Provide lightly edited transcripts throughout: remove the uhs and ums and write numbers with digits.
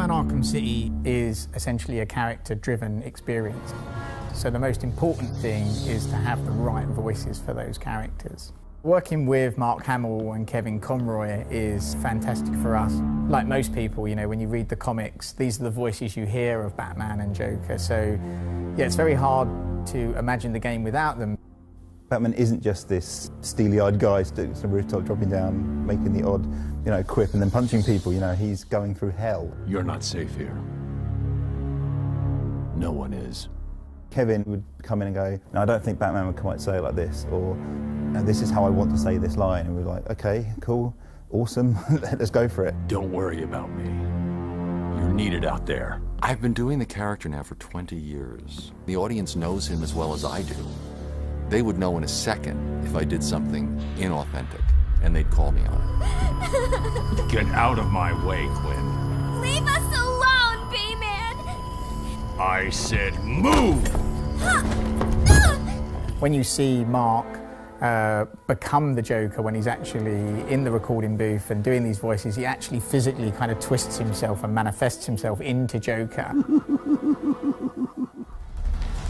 Batman Arkham City is essentially a character-driven experience. So the most important thing is to have the right voices for those characters. Working with Mark Hamill and Kevin Conroy is fantastic for us. Like most people, you know, when you read the comics, these are the voices you hear of Batman and Joker. So, yeah, it's very hard to imagine the game without them. Batman isn't just this steely-eyed guy sitting on the rooftop, dropping down, making the odd, you know, quip and then punching people. You know, he's going through hell. You're not safe here. No one is. Kevin would come in and go, no, I don't think Batman would quite say it like this, or this is how I want to say this line. And we're like, okay, cool, awesome, let's go for it. Don't worry about me. You're needed out there. I've been doing the character now for 20 years. The audience knows him as well as I do. They would know in a second if I did something inauthentic, and they'd call me on it. Get out of my way, Quinn. Leave us alone, B-Man! I said move! When you see Mark become the Joker when he's actually in the recording booth and doing these voices, he actually physically kind of twists himself and manifests himself into Joker.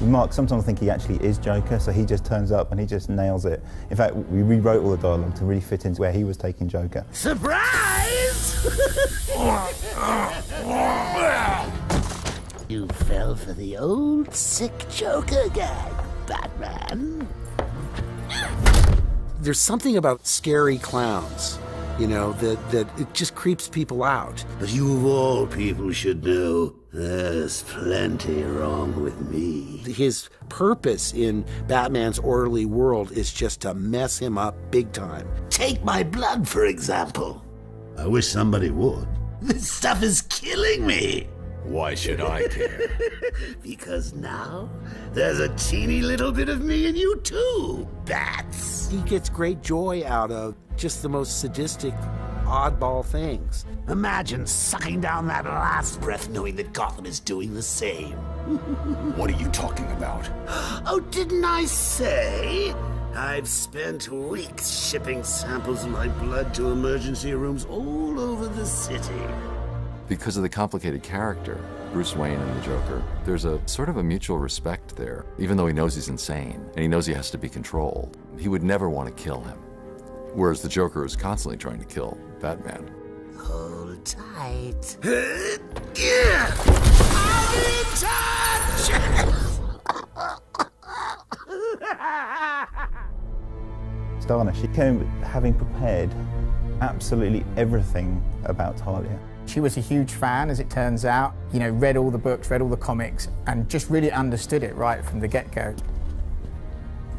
Mark, sometimes I think he actually is Joker, so he just turns up and he just nails it. In fact, we rewrote all the dialogue to really fit into where he was taking Joker. Surprise! You fell for the old sick Joker gag, Batman. There's something about scary clowns, you know, that it just creeps people out. But you of all people should know there's plenty wrong with me. His purpose in Batman's orderly world is just to mess him up big time. Take my blood, for example. I wish somebody would. This stuff is killing me. Why should I care? Because now there's a teeny little bit of me in you too, Bats. He gets great joy out of just the most sadistic, oddball things. Imagine sucking down that last breath knowing that Gotham is doing the same. What are you talking about? Oh, didn't I say? I've spent weeks shipping samples of my blood to emergency rooms all over the city. Because of the complicated character, Bruce Wayne and the Joker, there's a sort of a mutual respect there. Even though he knows he's insane, and he knows he has to be controlled, he would never want to kill him. Whereas the Joker is constantly trying to kill Batman. Hold tight. Starner, she came having prepared absolutely everything about Taaliyah. She was a huge fan, as it turns out. You know, read all the books, read all the comics, and just really understood it right from the get-go.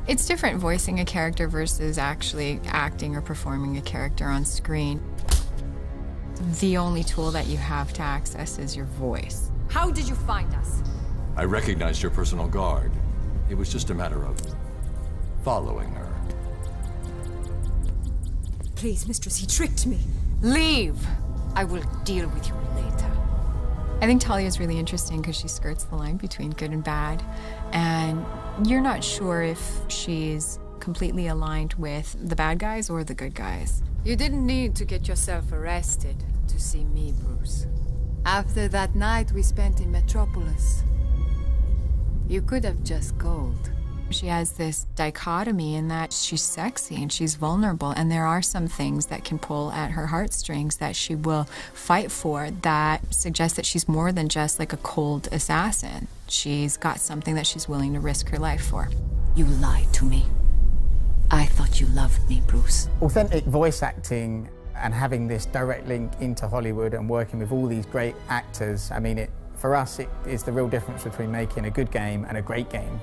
It's different voicing a character versus actually acting or performing a character on screen. The only tool that you have to access is your voice. How did you find us? I recognized your personal guard. It was just a matter of following her. Please, mistress, he tricked me. Leave! I will deal with you later. I think Taaliyah is really interesting because she skirts the line between good and bad, and you're not sure if she's completely aligned with the bad guys or the good guys. You didn't need to get yourself arrested to see me, Bruce. After that night we spent in Metropolis, you could have just called. She has this dichotomy in that she's sexy and she's vulnerable, and there are some things that can pull at her heartstrings that she will fight for that suggest that she's more than just like a cold assassin. She's got something that she's willing to risk her life for. You lied to me. I thought you loved me, Bruce. Authentic voice acting and having this direct link into Hollywood and working with all these great actors, I mean, for us, it is the real difference between making a good game and a great game.